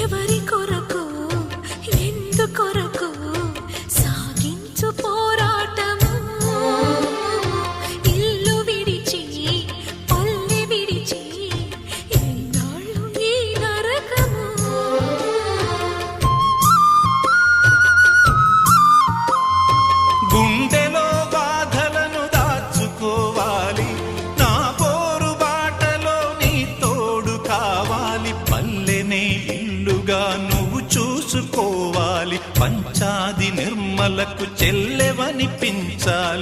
ఎవరి కొరకు ఎందుకొరకు సాగించు పోరాటము ఇల్లు విడిచి పల్లె విడిచి ఎన్నాళ్ళు ఈ నరకము గుండెలో బాధలను దాచుకోవాలి నా పోరు బాటలో నీ తోడు కావాలి పల్లెనే ఇల్లుగా నువ్వు చూసుకోవాలి పంచాది నిర్మలకు చెల్లెవనిపించాలి